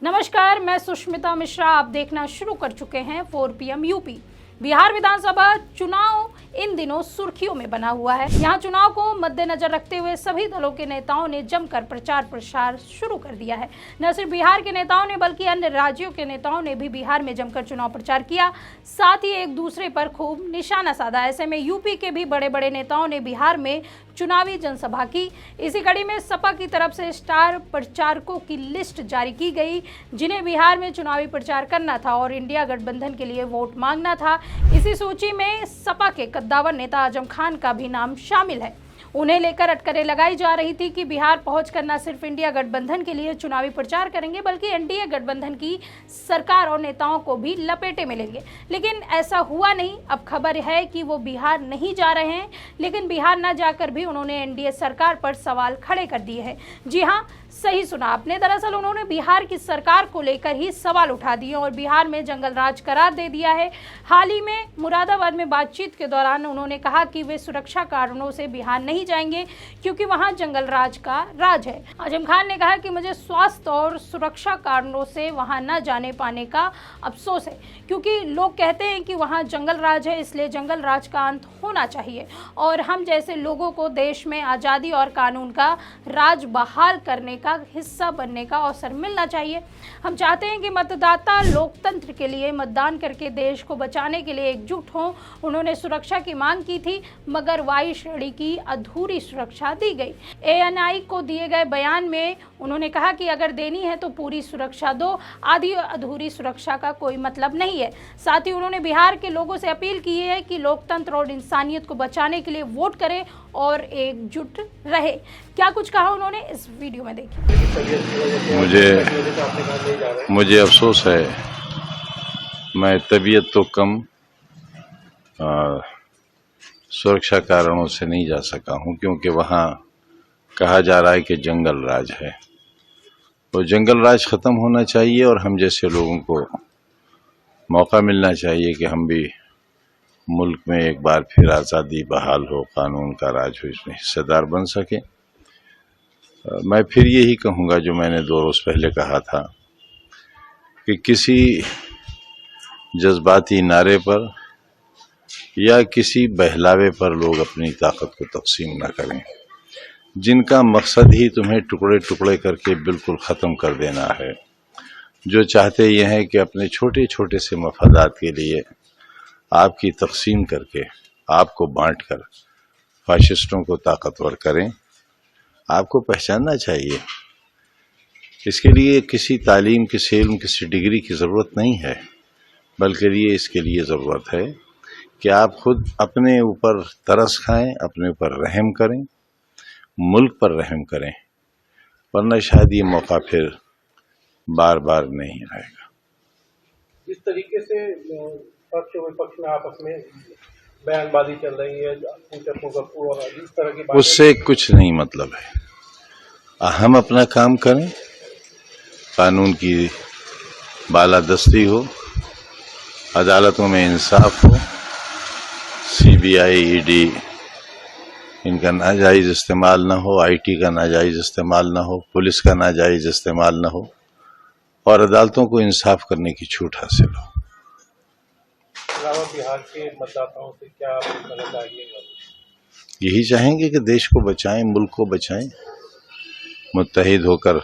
नमस्कार, मैं सुष्मिता मिश्रा। आप देखना शुरू कर चुके हैं 4 PM यूपी। बिहार विधानसभा चुनाव इन दिनों सुर्खियों में बना हुआ है। यहां चुनाव को मद्देनजर रखते हुए सभी दलों के नेताओं ने जमकर प्रचार प्रसार शुरू कर दिया है। न सिर्फ बिहार के नेताओं ने बल्कि अन्य राज्यों के नेताओं ने भी बिहार में जमकर चुनाव प्रचार किया, साथ ही एक दूसरे पर खूब निशाना साधा। ऐसे में यूपी के भी बड़े बड़े नेताओं ने बिहार में चुनावी जनसभा की। इसी कड़ी में सपा की तरफ से स्टार प्रचारकों की लिस्ट जारी की गई, जिन्हें बिहार में चुनावी प्रचार करना था और इंडिया गठबंधन के लिए वोट मांगना था। इसी सूची में सपा के कद्दावर नेता आजम खान का भी नाम शामिल है। उन्हें लेकर अटकलें लगाई जा रही थी कि बिहार पहुंचकर न सिर्फ इंडिया गठबंधन के लिए चुनावी प्रचार करेंगे बल्कि एनडीए गठबंधन की सरकार और नेताओं को भी लपेटे में लेंगे। लेकिन ऐसा हुआ नहीं। अब खबर है कि वो बिहार नहीं जा रहे हैं, लेकिन बिहार न जाकर भी उन्होंने एनडीए सरकार पर सवाल खड़े कर दिए हैं। जी हाँ, सही सुना आपने। दरअसल उन्होंने बिहार की सरकार को लेकर ही सवाल उठा दिए और बिहार में जंगल राज करार दे दिया है। हाल ही में मुरादाबाद में बातचीत के दौरान उन्होंने कहा कि वे सुरक्षा कारणों से बिहार नहीं जाएंगे क्योंकि वहां जंगल राज का राज है। आजम खान ने कहा कि मुझे स्वास्थ्य और सुरक्षा कारणों से वहां न जाने पाने का अफसोस है, क्योंकि लोग कहते हैं कि वहां जंगल राज है, इसलिए जंगल राज का अंत होना चाहिए और हम जैसे लोगों को देश में आज़ादी और कानून का राज बहाल करने का हिस्सा बनने का अवसर मिलना चाहिए। हम चाहते हैं कि मतदाता लोकतंत्र के लिए मतदान करके देश को बचाने के लिए एकजुट हों। उन्होंने सुरक्षा की मांग की थी, मगर वायु श्रेणी की अधूरी सुरक्षा दी गई। ANI को दिए गए बयान में उन्होंने कहा कि अगर देनी है तो पूरी सुरक्षा दो, आधी अधूरी सुरक्षा का कोई मतलब नहीं है। साथ ही उन्होंने बिहार के लोगों से अपील की है कि लोकतंत्र और इंसानियत को बचाने के लिए वोट करें और एकजुट रहे। क्या कुछ कहा उन्होंने, इस वीडियो में देखिए। मुझे अफसोस है, मैं तबीयत तो कम सुरक्षा कारणों से नहीं जा सका हूं, क्योंकि वहां कहा जा रहा है कि जंगल राज है। तो जंगल राज खत्म होना चाहिए और हम जैसे लोगों को मौका मिलना चाहिए कि हम भी मुल्क में एक बार फिर आज़ादी बहाल हो, कानून का राज हो, इसमें हिस्सेदार बन सके। मैं फिर यही कहूँगा जो मैंने 2 रोज़ पहले कहा था कि किसी जज्बाती नारे पर या किसी बहलावे पर लोग अपनी ताकत को तकसीम न करें, जिनका मकसद ही तुम्हें टुकड़े टुकड़े करके बिल्कुल ख़त्म कर देना है, जो चाहते ये हैं कि अपने छोटे छोटे से मफादात के लिए आपकी तकसीम करके, आपको बांटकर फाशिस्टों को ताकतवर करें। आपको पहचानना चाहिए, इसके लिए किसी तालीम, किसी इल्म, किसी डिग्री की ज़रूरत नहीं है, बल्कि इसके लिए ज़रूरत है कि आप खुद अपने ऊपर तरस खाएं, अपने ऊपर रहम करें, मुल्क पर रहम करें, वरना शायद ये मौका फिर बार बार नहीं आएगा। जिस तरीके से पक्ष विपक्ष में आपस में बयानबाजी चल रही है, और इस तरह की बातें, उससे कुछ नहीं मतलब है। हम अपना काम करें, कानून की बालादस्ती हो, अदालतों में इंसाफ हो, CBI, ED इनका नाजायज़ इस्तेमाल ना हो, IT का नाजायज़ इस्तेमाल ना हो, पुलिस का नाजायज़ इस्तेमाल ना हो और अदालतों को इंसाफ करने की छूट हासिल हो। बिहार के मतदाताओं से क्या कहना चाहिएगा? यही चाहेंगे कि देश को बचाएं, मुल्क को बचाएं, मुत्तहिद होकर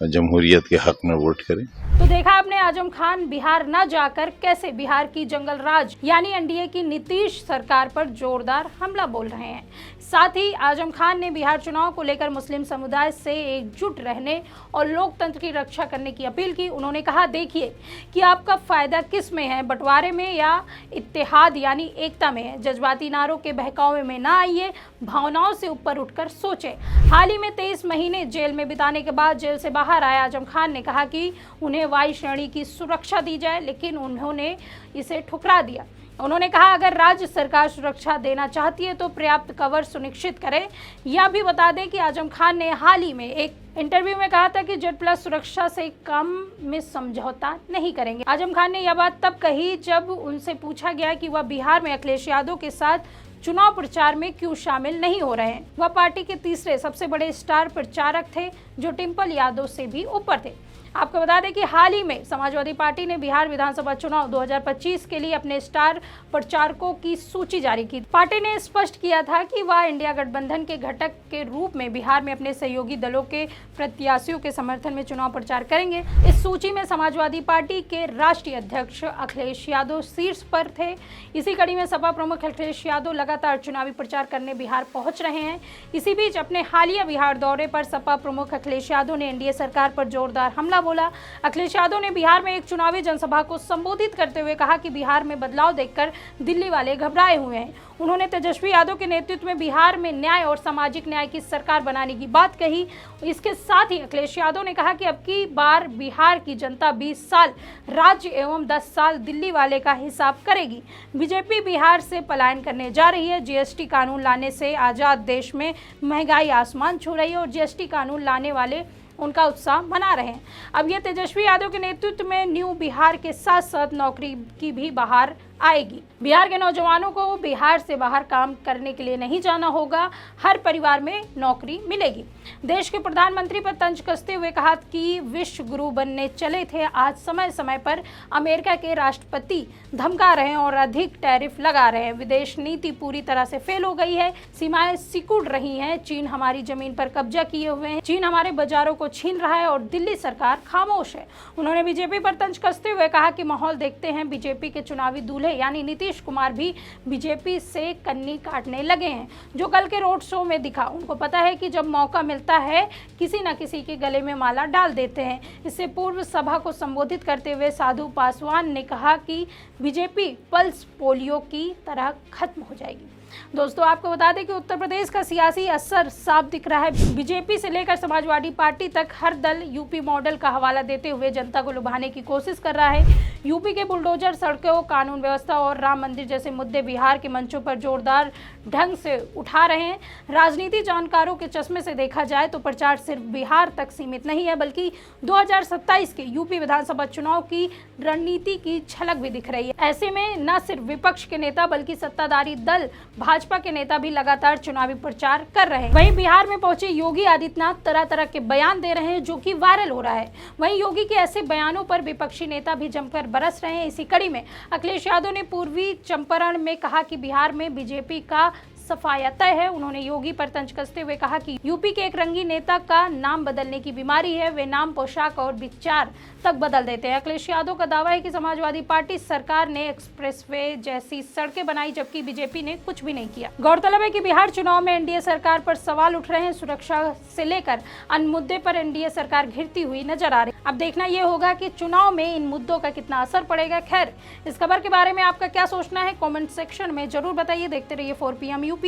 जमहूरियत के हक में वोट करें। तो देखा आपने आजम खान बिहार न जाकर कैसे बिहार की जंगल राज यानी एनडीए की नीतीश सरकार पर जोरदार हमला बोल रहे हैं। साथ ही आजम खान ने बिहार चुनाव को लेकर मुस्लिम समुदाय से एकजुट रहने और लोकतंत्र की रक्षा करने की अपील की। उन्होंने कहा, देखिए कि आपका फायदा किस में है, बंटवारे में या इत्तेहाद यानी एकता में है। जज्बाती नारों के बहकावे में ना आइए, भावनाओं से ऊपर उठकर सोचें। हाल ही में 23 महीने जेल में बिताने के बाद जेल से बाहर आए आजम खान ने कहा कि उन्हें वायु श्रेणी की सुरक्षा दी जाए, लेकिन उन्होंने इसे ठुकरा दिया। उन्होंने कहा, अगर राज्य सरकार सुरक्षा देना चाहती है तो पर्याप्त कवर सुनिश्चित करे। यह भी बता दें कि आजम खान ने हाल ही में एक इंटरव्यू में कहा था कि Z+ सुरक्षा से कम में समझौता नहीं करेंगे। आजम खान ने यह बात तब कही जब उनसे पूछा गया कि वह बिहार में अखिलेश यादव के साथ चुनाव प्रचार में क्यों शामिल नहीं हो रहे हैं। वह पार्टी के तीसरे सबसे बड़े स्टार प्रचारक थे जो टिम्पल यादव से भी ऊपर थे। आपको बता दें कि हाल ही में समाजवादी पार्टी ने बिहार विधानसभा चुनाव 2025 के लिए अपने स्टार प्रचारकों की सूची जारी की। पार्टी ने स्पष्ट किया था कि वह इंडिया गठबंधन के घटक के रूप में बिहार में अपने सहयोगी दलों के प्रत्याशियों के समर्थन में चुनाव प्रचार करेंगे। इस सूची में समाजवादी पार्टी के राष्ट्रीय अध्यक्ष अखिलेश यादव शीर्ष पर थे। इसी कड़ी में सपा प्रमुख अखिलेश यादव लगातार चुनावी प्रचार करने बिहार पहुंच रहे हैं। इसी बीच अपने हालिया बिहार दौरे पर सपा प्रमुख अखिलेश यादव ने एनडीए सरकार पर जोरदार हमला बोला। अखिलेश यादव ने बिहार में एक चुनावी जनसभा को संबोधित करते हुए कहा कि बिहार में बदलाव देखकर दिल्ली वाले घबराए हुए हैं। उन्होंने तेजस्वी यादव के नेतृत्व में बिहार में न्याय और सामाजिक न्याय की सरकार बनाने की बात कही। इसके साथ ही अखिलेश यादव ने कहा कि अब की बार बिहार की जनता 20 साल राज्य एवं 10 साल दिल्ली वाले का हिसाब करेगी। बीजेपी बिहार से पलायन करने जा रही है। जीएसटी कानून लाने से आजाद देश में महंगाई आसमान छू रही है और जीएसटी कानून लाने वाले उनका उत्साह मना रहे हैं। अब ये तेजस्वी यादव के नेतृत्व में न्यू बिहार के साथ साथ नौकरी की भी बहार आएगी। बिहार के नौजवानों को बिहार से बाहर काम करने के लिए नहीं जाना होगा, हर परिवार में नौकरी मिलेगी। देश के प्रधानमंत्री पर तंज कसते हुए कहा कि विश्व गुरु बनने चले थे, आज समय समय पर अमेरिका के राष्ट्रपति धमका रहे हैं और अधिक टैरिफ लगा रहे हैं। विदेश नीति पूरी तरह से फेल हो गई है, सीमाएं सिकुड़ रही हैं, चीन हमारी जमीन पर कब्जा किए हुए हैं, चीन हमारे बाजारों को छीन रहा है और दिल्ली सरकार खामोश है। उन्होंने बीजेपी पर तंज कसते हुए कहा कि माहौल देखते हैं, बीजेपी के चुनावी दूल्हे यानी नीतीश कुमार भी बीजेपी से कन्नी काटने लगे हैं। जो कल के रोड शो में दिखा, उनको पता है कि जब मौका मिलता है किसी न किसी के गले में माला डाल देते हैं। इससे पूर्व सभा को संबोधित करते हुए साधु पासवान ने कहा कि बीजेपी पल्स पोलियो की तरह खत्म हो जाएगी। दोस्तों, आपको बता दें कि उत्तर प्रदेश का सियासी असर साफ दिख रहा है। बीजेपी से लेकर समाजवादी पार्टी तक हर दल यूपी मॉडल का हवाला देते हुए जनता को लुभाने की कोशिश कर रहा है। यूपी के बुलडोजर, सड़कों, कानून व्यवस्था और राम मंदिर जैसे मुद्दे बिहार के मंचों पर जोरदार ढंग से उठा रहे हैं। राजनीति जानकारों के चश्मे से देखा जाए तो प्रचार सिर्फ बिहार तक सीमित नहीं है, बल्कि 2027 के यूपी विधानसभा चुनाव की रणनीति की झलक भी दिख रही है। ऐसे में न सिर्फ विपक्ष के नेता बल्कि सत्ताधारी दल भाजपा के नेता भी लगातार चुनावी प्रचार कर रहे हैं। वहीं बिहार में पहुंचे योगी आदित्यनाथ तरह तरह के बयान दे रहे हैं, जो कि वायरल हो रहा है। वहीं योगी के ऐसे बयानों पर विपक्षी नेता भी जमकर बरस रहे हैं। इसी कड़ी में अखिलेश यादव ने पूर्वी चंपारण में कहा कि बिहार में बीजेपी का सफाया तय है। उन्होंने योगी पर तंज कसते हुए कहा कि यूपी के एक रंगी नेता का नाम बदलने की बीमारी है, वे नाम, पोशाक और विचार तक बदल देते हैं। अखिलेश यादव का दावा है कि समाजवादी पार्टी सरकार ने एक्सप्रेसवे जैसी सड़कें बनाई, जबकि बीजेपी ने कुछ भी नहीं किया। गौरतलब है कि बिहार चुनाव में एनडीए सरकार पर सवाल उठ रहे हैं। सुरक्षा से लेकर अन्य मुद्दे पर एनडीए सरकार घिरती हुई नजर आ रही है। अब देखना यह होगा कि चुनाव में इन मुद्दों का कितना असर पड़ेगा। खैर, इस खबर के बारे में आपका क्या सोचना है, कमेंट सेक्शन में जरूर बताइए। देखते रहिए 4PM यूपी।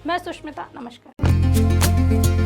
मैं सुष्मिता, नमस्कार।